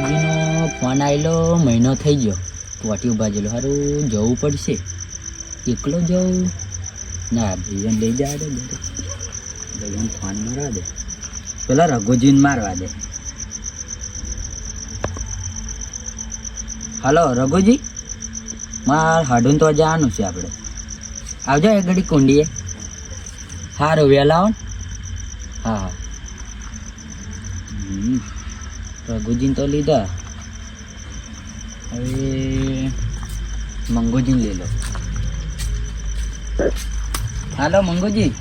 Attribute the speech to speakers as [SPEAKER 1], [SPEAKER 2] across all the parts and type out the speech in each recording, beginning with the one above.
[SPEAKER 1] રઘુજીનો phone આવેલો મહિનો થઈ ગયો. વાટી બાજેલો સારું જવું પડશે. એકલો જવું ના ભાઈઓને લઈ જવા દે. ભાઈઓને ફોન મારવા દે. પેલા રઘુજીને મારવા દે. હલો રઘુજી, માર હાડું તો જવાનું છે આપણે. આવજો એક ઘડી કુંડીએ. સારું વહેલા આવો ને. હા હા. રઘુજીને તો લીધા, હવે મંગુજીને લઈ લો. હાલો મંગુજી,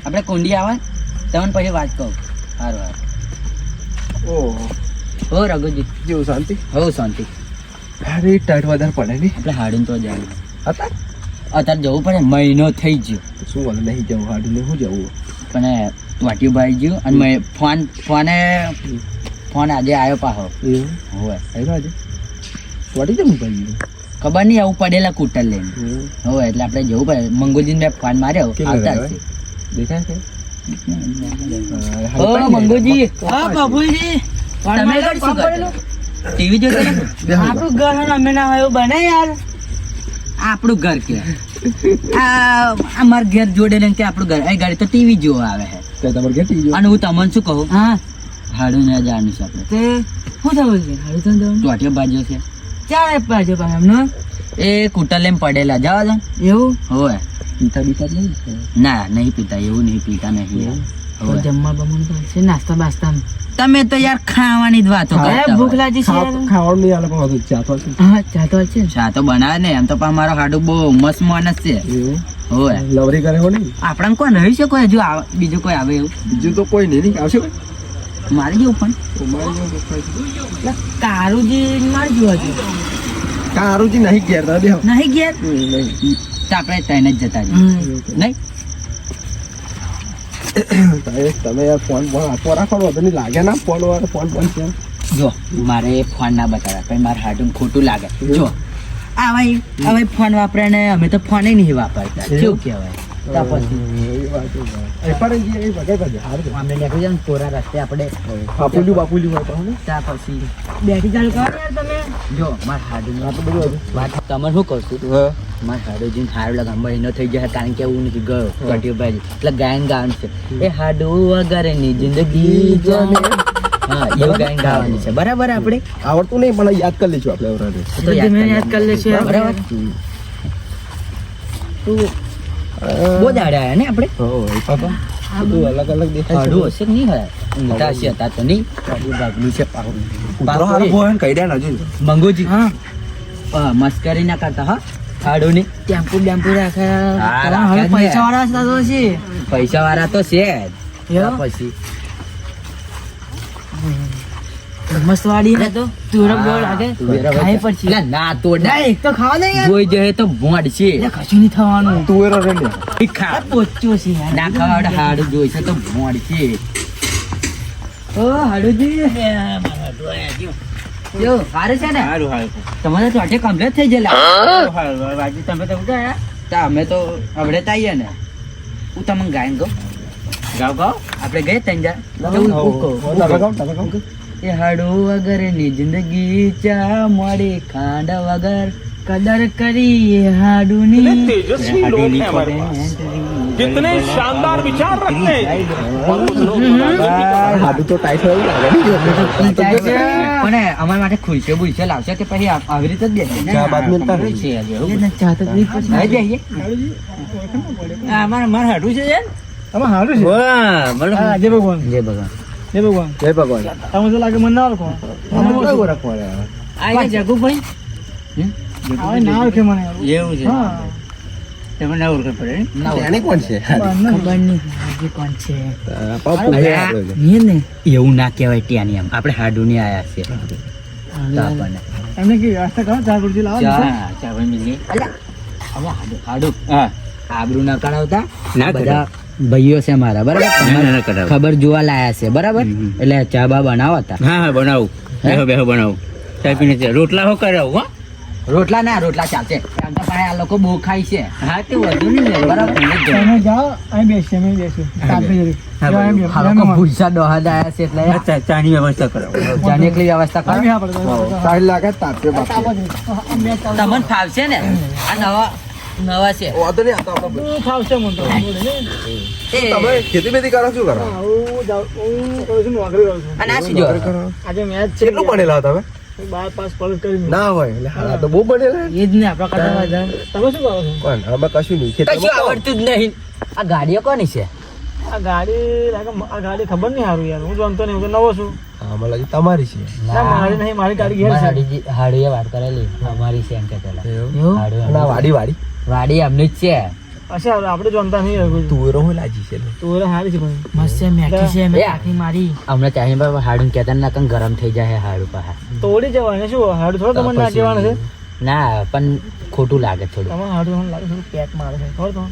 [SPEAKER 1] આપણે કુંડી આવે તમને પછી વાત કહું. સારું સારું.
[SPEAKER 2] ઓહો,
[SPEAKER 1] હો રઘુજી
[SPEAKER 2] જેવું શાંતિ?
[SPEAKER 1] હો શાંતિ.
[SPEAKER 2] અરે ટાઈટ વધારે પડે નહીં
[SPEAKER 1] આપણે હાડીને તો જવાનું.
[SPEAKER 2] હતા?
[SPEAKER 1] અત્યારે જવું પડે, મહિનો થઈ ગયો.
[SPEAKER 2] શું બોલે નહીં જવું હાડીને? શું જવું?
[SPEAKER 1] પણ વાટીભાઈ ગયું અને મેં ફોન આજે આવ્યો પાછો.
[SPEAKER 2] એવું
[SPEAKER 1] હોય
[SPEAKER 2] આવ્યો આજે? વાટી જવું ભાઈ?
[SPEAKER 1] ખબર નહીં, આવું પડેલા કૂટર લઈને. હોય એટલે આપણે જવું પડે. મંગુજીને મેં ફોન માર્યો, આવતા છે.
[SPEAKER 2] દેખાય છે?
[SPEAKER 1] ઓ મંગુજી. હા બાબુજી, તમે શું કરતા? ટીવી જોતા હતા? આપણું ઘર અમે ના હોય એવું બને યાર. આપણું ઘર કે આ મારા ઘર જોડે ને કે આપણું ઘર. એ ગાડી તો ટીવી જોવા આવે છે.
[SPEAKER 2] તમારે ઘેર ટીવી
[SPEAKER 1] અને હું તમને શું કહું, હા હાડું ને જવાનું છે આપણે. તે શું થયું છે? હાડું તો જવાનું ચોટીઓ બાજુ છે. ચાર બાજુ પાસે એમનો એ કૂટર લઈને પડેલા. જવા દો. એવું હોય?
[SPEAKER 2] પીતા બીતા નહીં?
[SPEAKER 1] ના નહીં પીતા, એવું નહીં પીતા નહીં.
[SPEAKER 3] જમવા બમવા છે, નાસ્તા બાસ્તા?
[SPEAKER 1] તમે તો યાર ખાવાની જ વાતો કરતા.
[SPEAKER 3] ભૂખ લાગી છે.
[SPEAKER 2] ખાવાનું નહીં આલે પણ હતું ચા તો છે.
[SPEAKER 3] હા ચા તો છે.
[SPEAKER 1] ચા તો બનાવે ને. એમ તો પણ મારો હાડું બહુ મસ્ત માણસ છે.
[SPEAKER 2] એવું?
[SPEAKER 1] હોય
[SPEAKER 2] લવરી કરે હો નહીં?
[SPEAKER 1] આપણા કોઈ રહી છે કોઈ? હજુ બીજું કોઈ આવે એવું?
[SPEAKER 2] બીજું તો કોઈ નહીં. આવશે કોઈ?
[SPEAKER 1] મારી જેવું પણ
[SPEAKER 3] કારુજી મારી જોવા છે.
[SPEAKER 2] કારુજી નહીં ઘેર તા બે
[SPEAKER 1] નહીં ઘેર
[SPEAKER 2] નહીં.
[SPEAKER 1] તો આપણે ત્રણ જ જતા રહીએ. નહીં
[SPEAKER 2] તમે યાર ફોન હાથમાં રાખો તો નહીં લાગે ના ફોન વાળો ફોન છે.
[SPEAKER 1] જો મારે ફોન ના બતાવ્યા પછી મારે હાડું ખોટું લાગે. જો હવે ફોન વાપરે ને અમે તો ફોન નહીં વાપરતા. કેવું કહેવાય? તો પછી અમે નીકળી જાવ કોરા રસ્તે આપણે
[SPEAKER 2] બાપુલ્યું હોય તો
[SPEAKER 1] ત્યાં પછી
[SPEAKER 3] બેઠી ચાલુ કરો યાર તમે.
[SPEAKER 1] જો મારે હાડું વાત તમે શું કહું છું? મારે હાડું જીને સારું લાગે. મહિનો થઈ જાય કારણ કે એવું નથી ગયો કટ્યો ભાઈ એટલે ગાયન ગાવાનું છે. એ હાડું વગરની જિંદગી જાને. હા એવું ગાયન ગાવાનું છે. બરાબર? આપણે
[SPEAKER 2] આવડતું નહીં પણ યાદ કરી લઈશું આપણે.
[SPEAKER 1] તો
[SPEAKER 3] યાદ કરી લેશું.
[SPEAKER 1] બરાબર. તું બહુ દાડા આયા ને આપણે.
[SPEAKER 2] અલગ અલગ દેખાય
[SPEAKER 1] હાડું હશે કે નહીં? હોય મોટા હશે હતા તો નહીં. બાગલું છે મંગુજી. હા મસ્કરી ના કરતા. હા હાડું ની
[SPEAKER 3] ટેમ્પુ ડેમ્પુ રાખે.
[SPEAKER 1] હા,
[SPEAKER 3] હવે
[SPEAKER 1] રાખે જ ને.
[SPEAKER 3] પૈસા વાળા તો છે.
[SPEAKER 1] પૈસા વાળા તો છે જ.
[SPEAKER 3] એવું?
[SPEAKER 1] પછી
[SPEAKER 3] મસ્ત વાડી હે તો તુરમ ગોળ લાગે. ખાઈ પડશે.
[SPEAKER 1] એટલે ના તોડા
[SPEAKER 3] એક તો ખાવા દે યાર.
[SPEAKER 1] જોઈ જાય તો ભોંડ છે.
[SPEAKER 3] એટલે કશું નહીં થવાનું.
[SPEAKER 2] તુવેરો રે ને
[SPEAKER 1] ખા
[SPEAKER 3] પોચો છે યાર.
[SPEAKER 1] ના ખાવા હાડું જોઈ છે તો ભોંડ છે. ઓ હાડુજી જો સારું છે ને? તમારે તો અટે કમ્પ્લીટ થઈ ગયેલા. વાજી તમે તો ઉઠાયા તો અમે તો હમણે તો આવીએ ને. હું તમને ગાયન કહું. ગાવ આપણે ગયે તંજા એ હાડું વગર ની જિંદગી ચા મળી ખાંડ વગર
[SPEAKER 3] કદર કરી હાડુની.
[SPEAKER 4] कितने शानदार विचार रखते हैं।
[SPEAKER 2] હાડું તો ટાઈટ હોય
[SPEAKER 1] પણ અમારા માટે ખુરશીઓ બુરશીઓ લાવશે કે પછી આવી રીતે જ બેસે ને?
[SPEAKER 2] ચા બાદ મિલતા રહે.
[SPEAKER 1] છે હજી એવું.
[SPEAKER 3] એને ચા તો પીવી પડશે.
[SPEAKER 1] હવે જઈએ. મારે હાડું છે યાર.
[SPEAKER 2] આમાં હાડું છે.
[SPEAKER 3] જય ભગવાન.
[SPEAKER 1] જય ભગવાન.
[SPEAKER 3] જય ભગવાન.
[SPEAKER 2] જય ભગવાન.
[SPEAKER 3] તમે તો લાગે મને ના ઓળખો.
[SPEAKER 1] આ જગુભાઈ
[SPEAKER 3] હવે ના ઓળખે મને.
[SPEAKER 1] એવું છે.
[SPEAKER 3] હા.
[SPEAKER 1] તમે ના ઓળખ પડે ને? ના ઓળખે.
[SPEAKER 2] એની કોણ છે?
[SPEAKER 3] ખબર નહીં હજી કોણ છે.
[SPEAKER 1] નહીં ને એવું ના કહેવાય ત્યાંની. આમ આપણે હાડુની આયા છે તો આપણને
[SPEAKER 3] એમને કે વ્યવસ્થા કરો ચા ગુરજી લાવો.
[SPEAKER 1] ચા ભાઈ મિલી હવે હાડું હા આબરૂ ના કરાવતા. બધા ભાઈઓ છે મારા. બરાબર? ખબર જોવા લાયા છે. બરાબર? એટલે ચા બા બનાવો હતા.
[SPEAKER 5] હા બનાવું. બેહો બનાવું. ચા પીને રોટલા હો કરાવું.
[SPEAKER 1] રોટલા ના રોટલા ચાલશે આમ તો પાછા આ લોકો બહુ ખાય છે હા તે વધુ નહીં બરાબર
[SPEAKER 3] તમે જાઓ અહીં બેસીએ અમે બેસીએ તાપી જરી
[SPEAKER 1] આ લોકો ભૂસા ડોહા દાયા છે એટલે ચાની વ્યવસ્થા કરો ચાની એકલી વ્યવસ્થા કરો
[SPEAKER 2] સારી લાગે તાપે બાપે
[SPEAKER 1] તમને ફાવશે ને આ નવા છે
[SPEAKER 2] વાંધો નહીં આ તો આપણે
[SPEAKER 3] ખાવશે મને તો
[SPEAKER 1] એ
[SPEAKER 2] તમે ખેતી બેતી કરો શું કરો
[SPEAKER 3] હું કરું છું નોકરી કરું છું
[SPEAKER 1] અને આ શું જો
[SPEAKER 3] આજે મેચ છે
[SPEAKER 2] કેટલું ભણેલા તમે
[SPEAKER 3] 12 પાસ કોલેજ કરી
[SPEAKER 2] ના હોય એટલે હાલા તો બહુ ભણેલા
[SPEAKER 3] એ જ ને આપણા કરતા વધારે તમે શું કરો છો
[SPEAKER 2] કોણ અમે કશું નહીં
[SPEAKER 1] કશું
[SPEAKER 2] ખેતરમાં
[SPEAKER 1] આવડતું જ નહીં આ ગાડીઓ કોની છે
[SPEAKER 3] આ ગાડી લાગે આ ગાડી ખબર નહીં સારું યાર હું જાણતો નહીં હું તો નવો છું
[SPEAKER 2] હા મને લાગે તમારી છે
[SPEAKER 3] ના મારી નહીં મારી ગાડી ઘેર છે
[SPEAKER 1] હાડીએ વાત કરેલી અમારી છે એમ કે પેલા
[SPEAKER 2] અને આ વાડી વાડી
[SPEAKER 1] વાડી અમની જ છે
[SPEAKER 3] અચ્છા આપણે જાણતા નહીં હવે
[SPEAKER 2] તુવેરો હું લાજી છે
[SPEAKER 3] તો એ હારી છે ભાઈ મસ્ત છે મેકી છે મેં આખી મારી
[SPEAKER 1] હમણાં ચાહી બાબા હાડું કહેતા ના કં ગરમ થઈ જાય હાડું પાહા
[SPEAKER 3] તોડી જવાને શું હાડું થોડું તમને ના કહેવાનું છે
[SPEAKER 1] ના પણ ખોટું લાગે થોડું
[SPEAKER 3] તમારે હાડું મને લાગે થોડું પેક મારે છે ખબર તો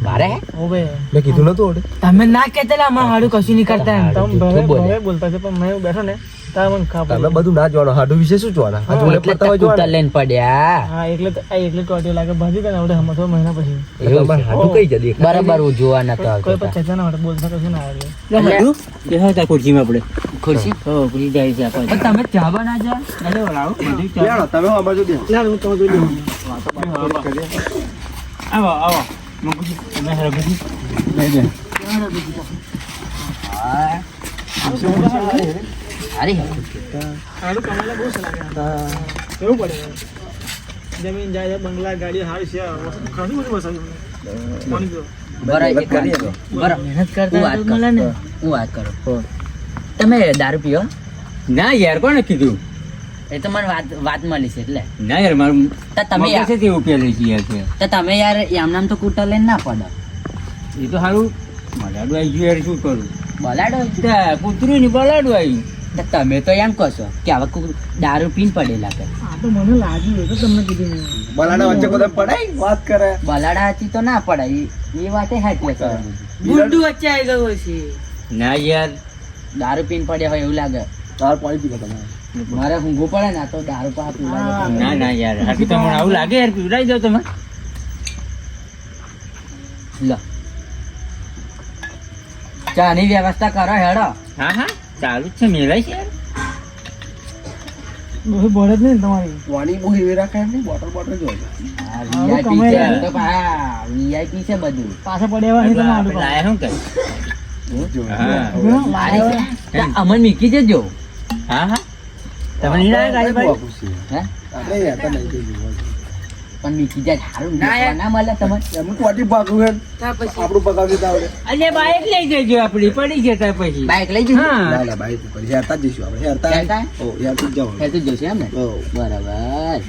[SPEAKER 1] મારે
[SPEAKER 3] ઓ બે
[SPEAKER 2] મેં કીધું નતું ઓડે
[SPEAKER 3] તમે ના કહેતા અમાર હાડું કશું નહીં કરતા એમ તમે
[SPEAKER 1] જૂઠું બોલે.
[SPEAKER 3] ભલે બોલતા છે પણ મેં બેઠો ને તારે મને ખબર
[SPEAKER 2] તમે બધું ના જોવાનું હાડું વિશે શું જોવાના આ જોડે
[SPEAKER 1] એટલે
[SPEAKER 2] પડતા હોય
[SPEAKER 1] કૂતર
[SPEAKER 2] જોવાના
[SPEAKER 1] લઈને પડ્યા
[SPEAKER 3] હા એટલે તો આ એટલે ટોટી લાગે ભાજી કે આવડે હમણાં 6 મહિના પછી
[SPEAKER 1] એવું
[SPEAKER 2] તમારે
[SPEAKER 1] છે.
[SPEAKER 2] હાડું કઈ જતી
[SPEAKER 1] બરાબર હું જોવા નતો આવતો
[SPEAKER 3] કોઈ પણ ચર્ચા ના આવડે બોલતા કશું ના આવડે
[SPEAKER 1] ખુરશી પણ તમે ચા બના જા
[SPEAKER 2] લેણો તમે અમાર જો દે
[SPEAKER 3] ના હું તમે જોઈ લઉં
[SPEAKER 1] અરે
[SPEAKER 3] હાડું કમાલે બહુ સારા લાગે કેવું પડે જમીન જાય બંગલા ગાડી હારી છે ઘણી બધી વસાવી માની ગયો
[SPEAKER 1] બરાબર એક વાત કરો. બરાબર મહેનત કરતા હું વાત કરું તમે દારૂ પીઓ
[SPEAKER 5] ના યાર કોને કીધું
[SPEAKER 1] એ તો મને વાત મળી છે એટલે
[SPEAKER 5] ના યાર મારું
[SPEAKER 1] તો તમે
[SPEAKER 5] મગજ છે તેવું પેલું છે યાર કે.
[SPEAKER 1] તો તમે યાર એમ નામ તો કૂટર લઈને ના પડો
[SPEAKER 5] એ તો સારું મલાડું આવી ગયું યાર શું કરું
[SPEAKER 1] બલાડો
[SPEAKER 5] ત્યાં કૂતરું ને બલાડું આવ્યું
[SPEAKER 1] તો તમે તો એમ કહો છો કે હવે દારૂ પીને પડેલા કે
[SPEAKER 3] આ તો મને લાગ્યું એ તો તમને કીધું નહીં
[SPEAKER 2] બલાડા વચ્ચે બધા પડાય વાત કરે
[SPEAKER 1] બલાડા હતી તો ના પડાય એ વાતે હાચી છે
[SPEAKER 3] ગુડ્ડુ વચ્ચે આવી ગયો છે
[SPEAKER 5] ના યાર
[SPEAKER 1] દારૂ પીને પડ્યા હોય એવું લાગે
[SPEAKER 2] તાર પાણી પીધો તમે
[SPEAKER 1] મારે ઊંઘું પડે ને તો દારૂ પાસે પીવડાવે
[SPEAKER 5] ના ના યાર હાથી તો મને આવું લાગે યાર પીવડાવી દો તમે
[SPEAKER 1] લો ચાની વ્યવસ્થા કરો હેડો
[SPEAKER 5] હા હા ચાલુ જ છે મેલાય છે યાર
[SPEAKER 3] બહુ બોલે જ નહીં તમારી
[SPEAKER 2] પાણી બહુ એવી રાખાય એમ નહીં બોટલ બોટલ જો
[SPEAKER 1] VIP
[SPEAKER 3] કમાઈ
[SPEAKER 1] છે
[SPEAKER 3] રહ્યા.
[SPEAKER 1] તો VIP છે બધું
[SPEAKER 3] પાછા પડ્યા નહીં તમે
[SPEAKER 5] આપણે લાયા શું કરે હા
[SPEAKER 1] લાયા છે. તો અમન મીકી જજો
[SPEAKER 5] હા હા તમે નહીં લાયા ગાડી બાડી?
[SPEAKER 1] હે
[SPEAKER 2] આપણે હેતા નહીં જોયું
[SPEAKER 1] પણ મીકી જાય સારું ના મળે તમને
[SPEAKER 2] એમનું ટોટી પાકું હે આપણું પકાવી દેતા આવડે
[SPEAKER 5] અલે બાઈક લઈ જજો આપડી પડી જતા પછી
[SPEAKER 1] બાઈક લઈ જજો
[SPEAKER 5] હા
[SPEAKER 2] ના ના ભાઈ તું કરી હેરતા જ જઈશું આપણે હેરતા
[SPEAKER 1] હેરતા?
[SPEAKER 2] ઓ હેરતું જ જવાનું
[SPEAKER 1] હેતું જ જોશે એમ ને
[SPEAKER 2] ઓ
[SPEAKER 1] બરાબર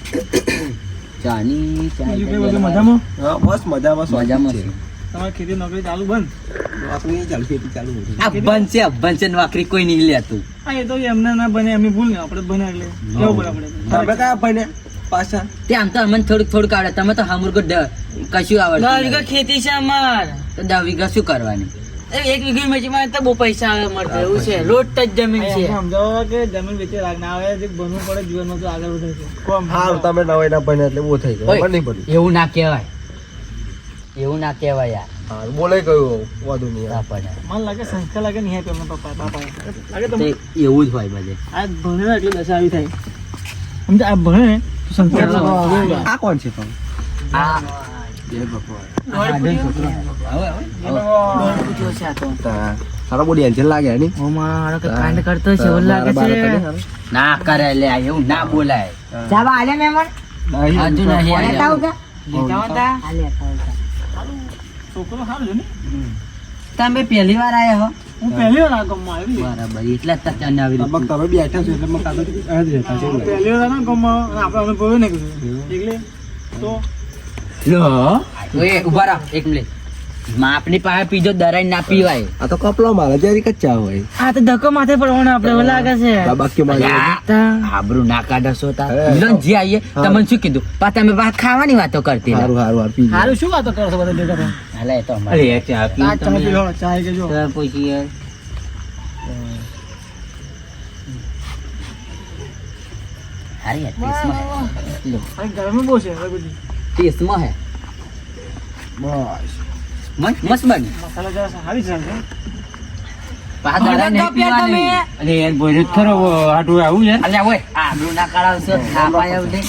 [SPEAKER 1] ચાની ચા
[SPEAKER 3] બીજું કઈ બધું મજામાં
[SPEAKER 2] હા બસ મજામાં
[SPEAKER 1] મજામાં છે.
[SPEAKER 3] તમારી ખેતી નોકરી ચાલુ બંધ
[SPEAKER 2] આપણે નહીં ચાલુ ખેતી ચાલુ હોતી.
[SPEAKER 1] અબ્બન છે નોકરી કોઈ નહીં લેતું
[SPEAKER 3] હા એ તો એમને ના બને એમની ભૂલ ને આપણે બને એટલે કેવું પડે આપણે
[SPEAKER 2] તમે કયા ભાઈને પાછા
[SPEAKER 1] તે આમ તો અમને થોડુંક આવડે તમે તો હમુરકો કશું આવડે
[SPEAKER 3] ખેતી છે અમાર
[SPEAKER 1] તો 10 વીઘા શું કરવાની
[SPEAKER 3] 1 વીઘા મચીમાં તો બહુ પૈસા આવે મળતો એવું છે રોડ ટચ જમીન છે સમજાવો કે જમીન વેચે રાગ ના આવે જે બનવું પડે જીવનમાં તો આગળ વધે છે કોમ
[SPEAKER 2] હા તમે નવાઈ ના ભાઈને એટલે બહુ થઈ ગયું
[SPEAKER 1] ઓય,
[SPEAKER 2] મને નહીં પડ્યું
[SPEAKER 1] એવું ના કહેવાય એવું ના કહેવાય યાર
[SPEAKER 2] હા બોલે કયું વાંધો નહીં
[SPEAKER 1] ના પડે.
[SPEAKER 3] મને લાગે સંસ્કાર લાગે નહીં આપ્યો એમના પપ્પા બાપાએ લાગે
[SPEAKER 1] તે
[SPEAKER 3] તમને
[SPEAKER 1] એવું જ હોય બધે
[SPEAKER 3] આ ભણે ને એટલે દશા આવી થાય સમજ આ ભણે ને તો સંસ્કાર
[SPEAKER 2] આ કોણ છે તમે
[SPEAKER 1] આ
[SPEAKER 2] સારા બહુ ડેન્જર લાગે નહીં
[SPEAKER 3] કાંડ કરતો છે એવું લાગે છે
[SPEAKER 1] ના કરે લે એવું ના બોલાય
[SPEAKER 3] જાવા આલે મેમણ
[SPEAKER 1] હજુ નહીં આવ્યા.
[SPEAKER 3] છોકરો સારો છે ને
[SPEAKER 1] તમે પહેલી વાર આયા હો
[SPEAKER 3] હું પહેલી વાર આ ગામમાં આવી
[SPEAKER 1] બરાબર એટલે જ તને આવી
[SPEAKER 2] તમે બેઠા છો એટલે મને કાતો આ જ રહેતા છે
[SPEAKER 3] હું પહેલી વાર આ ગામમાં અને આપણે અમે બોલ્યો ને કીધું એટલે તો
[SPEAKER 1] ઓય ઉભા રહો એક મિનિટ માપની પાસે પીજો દરાઈ ના પીવાય
[SPEAKER 2] આ તો કપલો મારે જરી કચ્ચા હોય
[SPEAKER 3] આ તો ધક્કો માથે પડવાનો આપણે એવું લાગે છે
[SPEAKER 2] બાકી મારે
[SPEAKER 1] આબરૂ ના કાઢશો તા
[SPEAKER 2] અરે,
[SPEAKER 1] મિલન જી આઈએ તમને શું કીધું પા તમે વાત ખાવાની વાતો કરતી
[SPEAKER 2] સારું સારું હાર પી
[SPEAKER 3] હારું શું વાતો કરો છો બધા ભેગા થઈને?
[SPEAKER 1] હાલે એ તો
[SPEAKER 5] અરે
[SPEAKER 1] અમારે
[SPEAKER 5] યાર ચા પી
[SPEAKER 3] આ તમે પીલો ચા કે જો
[SPEAKER 5] તો પછી યાર
[SPEAKER 1] હારી યાર, ટેસ્ટમાં હે. લો,
[SPEAKER 3] અને ગરમી બહુ છે રઘુજી.
[SPEAKER 1] ટેસ્ટમાં હે.
[SPEAKER 2] બસ
[SPEAKER 1] મસ્ત બની.
[SPEAKER 3] મસાલા જરા સારી છે એમ.
[SPEAKER 1] આ દાડા નહીં પીવાની.
[SPEAKER 5] અરે યાર બોલે ખરો હાટું આવું છે
[SPEAKER 1] અલ્યા ઓય, આબરૂ ના કરાવશો, થાપાય આવું દે.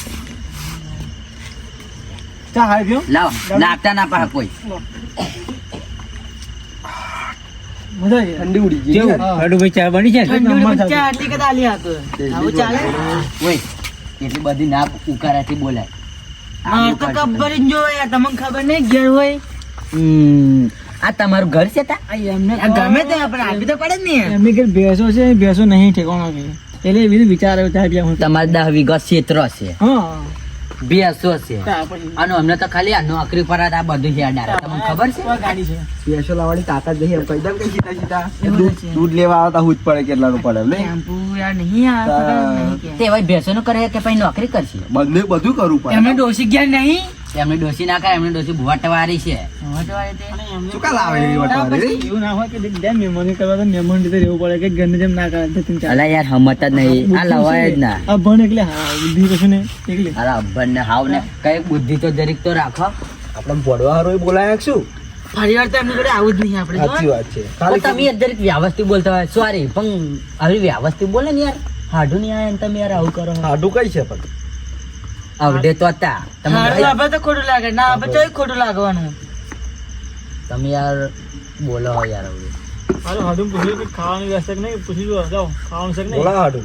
[SPEAKER 3] ચા હારી પીઓ.
[SPEAKER 1] લાવો, નાખતા ના પાડે કોઈ.
[SPEAKER 3] મજા આવી.
[SPEAKER 2] ઠંડી ઉડી ગઈ
[SPEAKER 5] કેવું હાટું ભાઈ ચા બની છે ને?
[SPEAKER 1] ઓય, એટલી બધી ના ઉકારાથી બોલાય. આ તમારું ઘર છે તા?
[SPEAKER 3] એમની ઘેર ભેંસો છે, ભેંસો નહીં ઠેકાણો કે. એટલે એ બધું વિચાર આવ્યો ચા પીવા હું.
[SPEAKER 1] તમારે 10 વીઘા ક્ષેત્ર છે,
[SPEAKER 3] હા.
[SPEAKER 1] ભેંસો છે,
[SPEAKER 3] ચા પછી.
[SPEAKER 1] અને અમને તો ખાલી આ નોકરી પર જ આ બધું છે અડાડે. તમને ખબર છે?
[SPEAKER 3] આ ગાડી છે.
[SPEAKER 2] પેશો લાવવાની તાકાત નહીં એમ કહી દઉં કે સીધા સીધા
[SPEAKER 3] એવું
[SPEAKER 2] દૂધ
[SPEAKER 3] છે.
[SPEAKER 2] દૂધ લેવા આવતા હું જ પડે કેટલાનું પડે એમ નહીં
[SPEAKER 1] તે ભાઈ ભેંસો નું કરે કે પછી નોકરી કરશે?
[SPEAKER 2] બધું બધું કરવું પડે
[SPEAKER 1] એમને ડોસી ના કરે, એમને ડોસી ભુવાટવાળી છે.
[SPEAKER 3] અને એમને
[SPEAKER 2] શું કા લાવે એવી વટવાળી?
[SPEAKER 3] એવું ના હોય કે જેમ મહેમાની કરવા તો મહેમાન રીતે રહેવું પડે કે ઘરની જેમ ના કરે તીન ચાર.
[SPEAKER 1] અલા યાર હમત જ નહીં, આ લવાય જ ના.
[SPEAKER 3] આ ભણ એટલે હા બુદ્ધિ કશું ને એટલે
[SPEAKER 1] અરે અબ્બન ને હાવ ને કઈ બુદ્ધિ તો જરીક તો રાખો.
[SPEAKER 2] આપણે ભોળવા હારું બોલાય શું
[SPEAKER 3] ફરીવાર તો એમની જોડે આવું જ નહીં આપણે
[SPEAKER 2] સાચી વાત છે
[SPEAKER 1] પણ
[SPEAKER 2] ખાલી
[SPEAKER 1] તમે યાર જરીક વ્યવસ્થિત બોલતા હોય. સોરી, પણ આવી વ્યવસ્થિત બોલે ને યાર. હાડું નહીં આવે ને તમે યાર આવું કરો.
[SPEAKER 2] આડું કઈ છે પણ
[SPEAKER 1] આવડે તો હતા તમે
[SPEAKER 3] તો ખોટું લાગે ના આપણે તો ખોટું લાગવાનું.
[SPEAKER 1] તમે યાર બોલો યાર આવડે.
[SPEAKER 3] હાલો હાડું પૂછ્યું કે ખાવાની વ્યવસ્થા કે નહીં પૂછી જો જાઓ ખાવાનું છે કે નહીં
[SPEAKER 2] બોલા આડું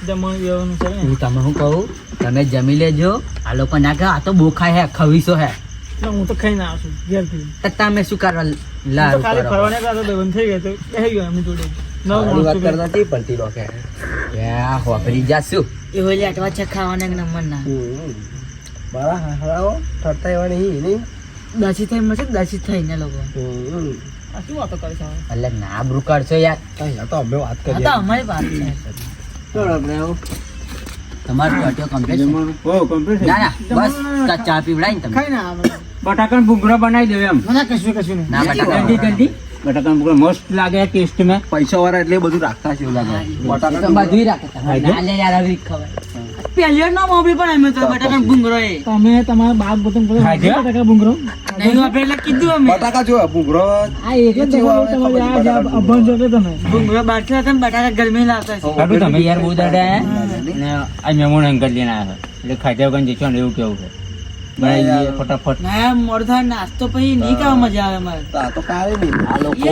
[SPEAKER 3] જમવાનું વ્યવસ્થા છે કે નહીં.
[SPEAKER 1] હું તમે શું કહું, તમે જમી લેજો. આ લોકો ના કહે આ તો બોખા હે, ખવીસો હે.
[SPEAKER 3] એટલે હું તો ખાઈને આવું છું ઘેરથી.
[SPEAKER 1] તો તમે શું કરવા
[SPEAKER 3] હું તો
[SPEAKER 1] લારું
[SPEAKER 3] ખાલી
[SPEAKER 1] કરો?
[SPEAKER 3] ફરવાને ગયા તો બંધ થઈ ગયો તો બેસી ગયો એમની જોડે નવ
[SPEAKER 2] સારી વાત
[SPEAKER 3] માણસો
[SPEAKER 2] કરતા હતી પડતી રોકે
[SPEAKER 1] યા હોભરી જાશું.
[SPEAKER 3] એ હોલી આટવા છે ખાવાના એક નંબર ના
[SPEAKER 2] મારા હારાઓ ઠરતા એવા નહીં
[SPEAKER 3] દાસી થઈ મળશે દાસી થઈને લોકો
[SPEAKER 2] હમ.
[SPEAKER 3] આ શું વાતો કરે છે હવે?
[SPEAKER 1] એટલે ના આબરૂ કાઢશો યાર.
[SPEAKER 2] અહીંયા તો અમે વાત
[SPEAKER 3] આ
[SPEAKER 2] કરીએ
[SPEAKER 3] તો અમારી વાત છે
[SPEAKER 1] તમારું ટોટિયો complete છે?
[SPEAKER 5] ઓ કમ્પ્લીટ
[SPEAKER 1] ના ના બસ ચા પીવડાય ને તમે.
[SPEAKER 3] ખાઈ ના આવે
[SPEAKER 5] બટાકાનો ભૂંગળો બનાવી દેવો એમ
[SPEAKER 3] મને કશું નહીં
[SPEAKER 1] ના બટાકા
[SPEAKER 5] જલ્દી જલ્દી બટાકાનો ભૂંગળો મસ્ત લાગે ટેસ્ટ માં.
[SPEAKER 2] પૈસા વાળા એટલે બધું રાખતા છે એવું લાગે
[SPEAKER 1] એ તો
[SPEAKER 2] બટાકા
[SPEAKER 1] બધુંય રાખે તમારે. ના લે યાર આવી ખબર.
[SPEAKER 3] પહેલી ના મોબી પણ અમે તો બટાકા ભૂંગરો એ તમે તમારા બાપ બતમ કરો
[SPEAKER 5] ખાજો.
[SPEAKER 3] બટાકા ભૂંગરો નહીં આપણે એટલે કીધું અમે
[SPEAKER 2] બટાકા જો ભૂંગળો
[SPEAKER 3] આ એક જ તમારે અભણ જોડે તમે ભૂંગરો બાટલા તમે બટાકા ગરમી લાવતા છે
[SPEAKER 5] હાટું તમે યાર બહુ દાડા ને આ મહેમાન અંકલ લઈને આવ્યા એટલે ખાધા વગર જઈશું ને એવું કેવું છે બનાવી દઈએ ફટાફટ.
[SPEAKER 3] ના મોડ થાય નાસ્તો પછી નહીં ખાવા મજા આવે મારે
[SPEAKER 2] આ તો કાંઈ નહીં
[SPEAKER 1] આ લોકો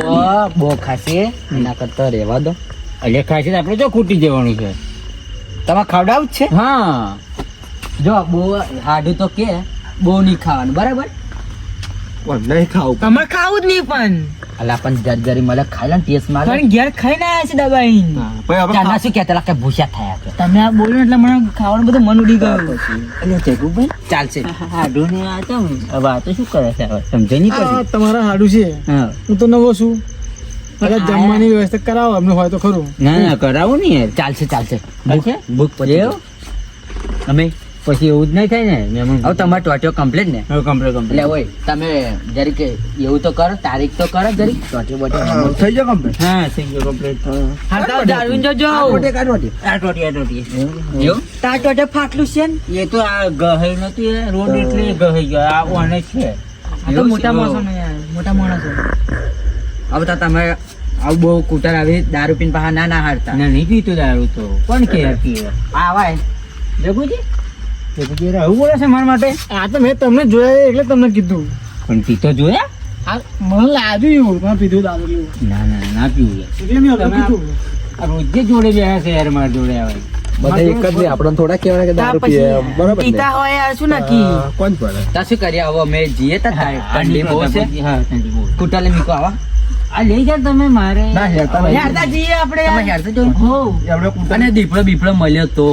[SPEAKER 1] બહુ ખાશે, એના કરતા રહેવા દો.
[SPEAKER 5] એટલે ખાશે તો આપણે જો ખૂટી જવાનું છે.
[SPEAKER 1] તમે ખવડાવું જ છે?
[SPEAKER 5] હા
[SPEAKER 1] જો બહુ હાડું તો કે બહુ નહીં ખાવાનું, બરાબર?
[SPEAKER 2] પણ નહીં ખાવું
[SPEAKER 3] તમારે ખાવું જ નહીં પણ
[SPEAKER 1] અલા પણ જરી મળે ખાઈ લે ને ટેસ્ટ મારે.
[SPEAKER 3] પણ ઘેર ખાઈને આવ્યા છે દબાઈ
[SPEAKER 2] ભાઈ હવે
[SPEAKER 1] ત્યાંના શું કહેતા હતા કે ભૂસ્યા થયા છે.
[SPEAKER 3] તમે આ બોલ્યો એટલે મને ખાવાનું બધું મન ઉડી ગયું
[SPEAKER 1] એટલે જગુભાઈ ચાલશે. હાડું ને આ તો હવે આ તો શું કરે છે હવે સમજે નહીં
[SPEAKER 3] આ
[SPEAKER 1] પડતી.
[SPEAKER 3] તમારા હાડું છે
[SPEAKER 1] હા
[SPEAKER 3] હું તો નવો છું અરે જમવાની વ્યવસ્થા કરાવો અમને હોય તો ખરું
[SPEAKER 5] ના ના કરાવું ને યાર.
[SPEAKER 1] ચાલશે ચાલશે.
[SPEAKER 5] ચાલશે?
[SPEAKER 1] ભૂખ પછી
[SPEAKER 5] એવું?
[SPEAKER 1] અમે
[SPEAKER 5] પછી એવું જ નહીં થાય ને મહેમાન.
[SPEAKER 1] હવે તમારો ટોટિયો કમ્પ્લીટ ને?
[SPEAKER 5] હવે કમ્પ્લીટ
[SPEAKER 1] એટલે
[SPEAKER 5] કમ્પ્લીટ.
[SPEAKER 1] હોય તમે જરીક એવું તો કરો, તારીખ તો કરો જરીક. ટોટિયો બોટિયો
[SPEAKER 2] થઈ જાવ કમ્પ્લીટ
[SPEAKER 5] હા થઈ ગયો કમ્પ્લીટ.
[SPEAKER 3] હા તો જાળવીને જજો
[SPEAKER 5] આ ટોટી આ ટોટી.
[SPEAKER 1] એવું?
[SPEAKER 3] તાર ટોટે ફાટલું છે ને
[SPEAKER 5] એ તો આ ગહઈ નથી એ રોડ એટલે એ ગહઈ ગયો આ ઓને છે.
[SPEAKER 3] આ તો મોટા માણસો ને યાર મોટા માણસો
[SPEAKER 1] હવે તો તમે આવું બહુ કુટર આવી દારૂ પીને પાછા ના ના હારતા.
[SPEAKER 5] ના નહીં પીતું દારૂ તો કોણ કે પીવે
[SPEAKER 1] આવાય
[SPEAKER 5] જગુજી તે પછી યાર આવું બોલે છે મારા માટે.
[SPEAKER 3] આ તો મેં તમને જોયા એટલે તમને કીધું
[SPEAKER 5] પણ પીતો જોયા?
[SPEAKER 3] આ મને લાગ્યું એવું તમે પીધું દારૂ લેવું
[SPEAKER 5] ના ના ના પીવું યાર.
[SPEAKER 3] એટલે મેં
[SPEAKER 5] તમે
[SPEAKER 3] કીધું
[SPEAKER 5] આ રોજે જોડે બેહ્યા છે યાર મારા જોડે આવે.
[SPEAKER 2] બધા એક જ નહીં આપણને થોડા કહેવાય કે દારૂ પીએ બરાબર ને
[SPEAKER 3] પીતા હોય યાર શું નક્કી
[SPEAKER 2] હા, કોણ પડે
[SPEAKER 1] તો શું કરીએ હવે અમે જઈએ તો ઠંડી બહુ છે.
[SPEAKER 5] હા ઠંડી બહુ.
[SPEAKER 1] કુટાલે મીકો આવા
[SPEAKER 5] આ લઈ જા તમે મારે.
[SPEAKER 2] ના હેરતા નહીં.
[SPEAKER 3] યાર જઈએ આપણે
[SPEAKER 1] તમે
[SPEAKER 3] યાર
[SPEAKER 1] હેરતા જો.
[SPEAKER 3] હો
[SPEAKER 2] આપણે કૂટર
[SPEAKER 1] અને દીપડો બીપડો મળ્યો તો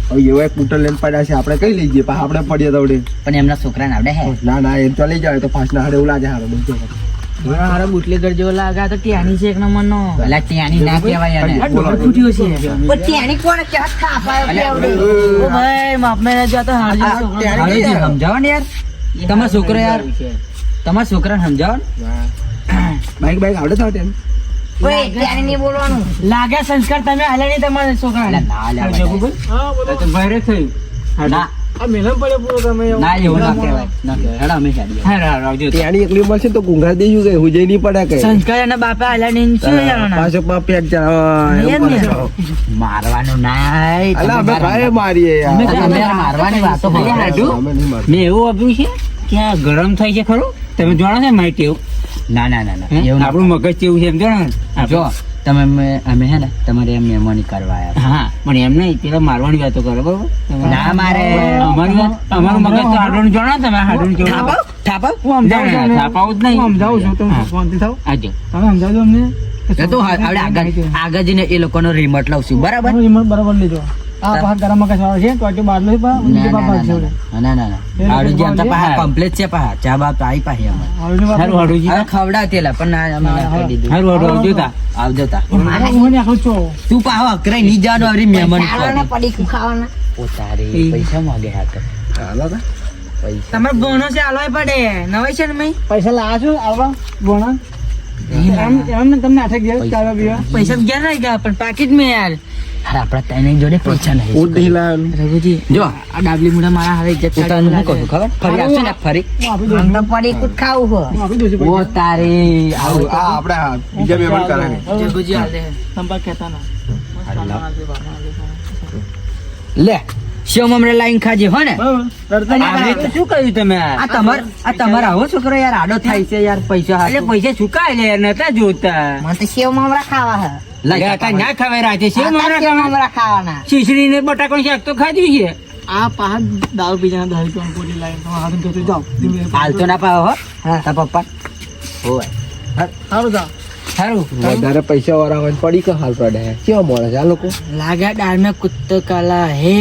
[SPEAKER 2] હવે એવો એક કૂટર લઈને પડ્યા છે આપણે કઈ લઈ જઈએ પણ આપણે પડીએ તો આવડે
[SPEAKER 1] પણ એમના છોકરાને આવડે હે.
[SPEAKER 2] ના ના એમ તો લઈ જાય તો ફાસ્ટ ના હારે એવું લાગે હારો બધું
[SPEAKER 3] મારા હારા બુટલેગર જેવો લાગે આ તો ત્યાંની છે એક નંબરનો
[SPEAKER 1] પેલા ત્યાંની ના કહેવાય એને.
[SPEAKER 3] આ ડોળ ફૂટ્યો છે
[SPEAKER 1] પણ ત્યાંની કોણ ક્યાં થાપાયો કે આવડે?
[SPEAKER 3] ઓ ભાઈ માફ મેં જો તો હારજો છોકરો
[SPEAKER 1] હવે જે સમજાવો ને યાર તમારા છોકરો યાર તમારા છોકરાને સમજાવો ને.
[SPEAKER 2] બાઈક બાઈક આવડે થાય તેમ
[SPEAKER 3] લાગે સંસ્કાર તમે હાલે નહીં તમારા છોકરાને
[SPEAKER 1] અલા ના લે
[SPEAKER 5] જગુભાઈ
[SPEAKER 3] હા
[SPEAKER 5] આ તો ભારે થયું.
[SPEAKER 1] ના
[SPEAKER 3] આ મેલમ પડે પૂરો તમે
[SPEAKER 1] ના એવું ના કહેવાય ના કહેવાય હેડો અમે હેડીએ
[SPEAKER 5] હારું, હારું, આવજો.
[SPEAKER 2] ત્યાંની એકલી મળશે તો ગુંગા દઈશું કે હુજે નહીં પડે કે
[SPEAKER 1] સંસ્કાર અને બાપા આલા ને શું જાણો
[SPEAKER 2] પાછો બાપ પેટ
[SPEAKER 1] મારવાનું ના
[SPEAKER 2] અલા અમે ભાઈ મારીએ યાર
[SPEAKER 1] મારવાની વાતો
[SPEAKER 5] અરે હાડુ,
[SPEAKER 2] અમે નહીં મારતા.
[SPEAKER 5] મેં એવું આપ્યું છે કે આ ગરમ થાય છે ખરું તમે જાણો છો મારી ટેવ
[SPEAKER 1] ના ના ના ના
[SPEAKER 5] હે?
[SPEAKER 1] એવું ના
[SPEAKER 5] આપણું મગજ કેવું છે એમ જાણો ને
[SPEAKER 1] જો તમે અમે હે ને તમારે એમ મહેમાની કરવા આવ્યા
[SPEAKER 5] હા પણ એમ નહીં પેલા મારવાની વાતો કરો બરોબર તમે-
[SPEAKER 1] ના મારે
[SPEAKER 5] અમારી વાત અમારું મગજ તો હાડું જાણો તમે હાડું જાણો
[SPEAKER 1] થાપા
[SPEAKER 3] હું સમજાવું છું
[SPEAKER 5] ના, થાપાવું જ નહીં.
[SPEAKER 3] હું સમજાવું છું તમે
[SPEAKER 5] હા.
[SPEAKER 3] શાંતિ થાવ
[SPEAKER 5] આજો
[SPEAKER 3] તમે સમજાવજો અમને
[SPEAKER 1] એ તો આપણે આગળ જઈને એ લોકોનો રિમોટ લાવશું બરાબર
[SPEAKER 3] તમે રિમોટ બરાબર લેજો આ પાછા ગરમ મકાન વાળો છે તો બાટલો છે પા ઊંચી બાપા છે
[SPEAKER 1] ના ના ના આડું જેમ તો પાહા કમ્પ્લીટ છે પાહા ચા બાપ તો આવી પાહી અમારે
[SPEAKER 3] આવડી બાપા
[SPEAKER 5] હારું હાડુજી
[SPEAKER 1] હવે ખવડાવતેલા પણ ના અમે ના કહી દીધું
[SPEAKER 5] હારું હારું આવજો તા
[SPEAKER 1] આવજો તા
[SPEAKER 3] હું ને આખું છો
[SPEAKER 1] તું પાહો અકરાઈ નહીં જવાનું આવરી મહેમાન
[SPEAKER 6] ખાવાના
[SPEAKER 1] ઓ તારી પૈસા માંગે હા તો
[SPEAKER 2] હાલો તો.
[SPEAKER 1] પૈસા
[SPEAKER 6] તમારે બોનો છે આલોય પડે નવાઈ છે ને મય
[SPEAKER 3] પૈસા લાયા છો આવવા બોણા એમ ને તમને આઠે ગયા ચાલવા પીવા
[SPEAKER 6] પૈસા ઘેર રહી ગયા પણ પાકીટ મેં યાર
[SPEAKER 1] હાર આપણા ત્રણેય જોડે પૈસા નહીં
[SPEAKER 2] ઊંટ નહીં લાવવાનું.
[SPEAKER 6] રઘુજી
[SPEAKER 1] જો
[SPEAKER 6] આ ડાબલી મુઢા મારા હારે ઇજ્જત
[SPEAKER 1] હું તને શું કહું ખબર ફરી આવશે ને ફરી
[SPEAKER 3] હું આપી દઉં
[SPEAKER 6] તો પડી કુટ ખાવું હો
[SPEAKER 3] હું આપી દઉં છું
[SPEAKER 1] ઓ તારી
[SPEAKER 2] આવું આ આપણે આ બીજા બે પણ કરે
[SPEAKER 6] રઘુજી હાલ દે
[SPEAKER 3] સંપર્ક કહેતા ના
[SPEAKER 1] લે શિવ મમરે લાઈન ખાજે હો ને
[SPEAKER 3] બરાબર રડતા ના
[SPEAKER 5] આવી રીતે શું કહ્યું તમે
[SPEAKER 1] આ તમારા આવો છોકરો યાર આડો થાય છે યાર પૈસા
[SPEAKER 5] એટલે પૈસા ચુકાય લે યાર નતા જોતા
[SPEAKER 6] મને તો સેવ મમરા ખાવા હે
[SPEAKER 5] લે, આ કાંઈ ના ખવાય રાતે છે મારા
[SPEAKER 6] સેવ મમરા ખાવાના
[SPEAKER 5] શીશડી ને બટાકાનું શાક તો ખાધું છે
[SPEAKER 3] આ પાહા દારૂ પીજાના દારૂ પીવાનું પોટી લાઈન તમે હાથ ધોતી જાઓ ધીમે ધીમે.
[SPEAKER 1] હાલ તો ના પાવો હો તા પપ્પા હોય
[SPEAKER 3] સારું જાઓ
[SPEAKER 1] સારું
[SPEAKER 2] વધારે પૈસા વાળા હોય તો પડી કે હાલ પડે કેવા મળે છે આ લોકો
[SPEAKER 6] લાગા દાળ में कुत्तो काला है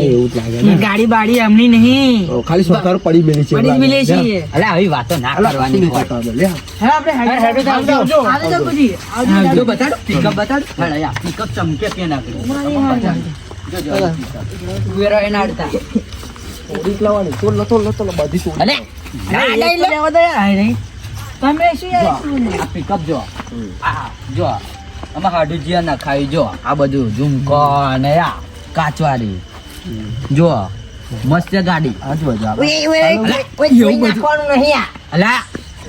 [SPEAKER 2] એવું જ લાગે ને.
[SPEAKER 6] गाड़ी बाड़ी हमनी नहीं
[SPEAKER 2] ઓ, ખાલી સરકાર પડી મેલી છે
[SPEAKER 6] बड़ी मिले छी
[SPEAKER 1] અલે આવી વાતો ના
[SPEAKER 2] અલા,
[SPEAKER 1] કરવાની
[SPEAKER 2] શું
[SPEAKER 1] હોય.
[SPEAKER 2] કરતા હતા? લે.
[SPEAKER 3] હે આપણે હેડો આવજો
[SPEAKER 6] आगे तो कुछ
[SPEAKER 1] જો બતાડો પિકઅપ બતાડો હેડ યા પિકઅપ ચમકે પે ના જો જો ઉવેરો એના અડતા
[SPEAKER 2] થોડીક લાવવાની. તોડ લો, તોડ લો, તોડ લો, બધી તોડ.
[SPEAKER 1] અલે ના લઈ લે
[SPEAKER 6] लेवा दे नहीं તમે શું યાર
[SPEAKER 1] આ પિકઅપ જો આ જો આમાં હાડુજીયા ના ખાઈ જો આ બધું ઝુમકો અને આ કાચવાડી જો મસ્ત ગાડી
[SPEAKER 2] આ જો જા.
[SPEAKER 6] ઓય ઓય ઓય ઓય નાખવાનું નહીં આ
[SPEAKER 1] અલા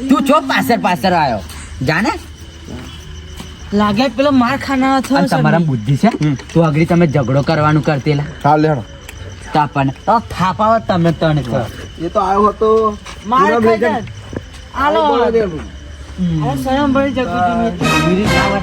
[SPEAKER 1] તું ચો પાછળ આવ્યો જાને
[SPEAKER 6] લાગે પેલો માર ખાના હતો
[SPEAKER 1] અને તમારા બુદ્ધિ છે તું આગળ તમે ઝઘડો કરવાનું કરતેલા
[SPEAKER 2] હાલ લે, હેડો.
[SPEAKER 1] તાપણ તો થાપાવો તમે તને તો
[SPEAKER 2] એ તો આવ્યો હતો
[SPEAKER 6] માર
[SPEAKER 2] પૂરા
[SPEAKER 6] ખાતા
[SPEAKER 2] ભેગા.
[SPEAKER 6] આલો
[SPEAKER 2] બોલા દે એમ.
[SPEAKER 6] આ સ્વયં ભરી જગુજી
[SPEAKER 1] વીરી ખાવા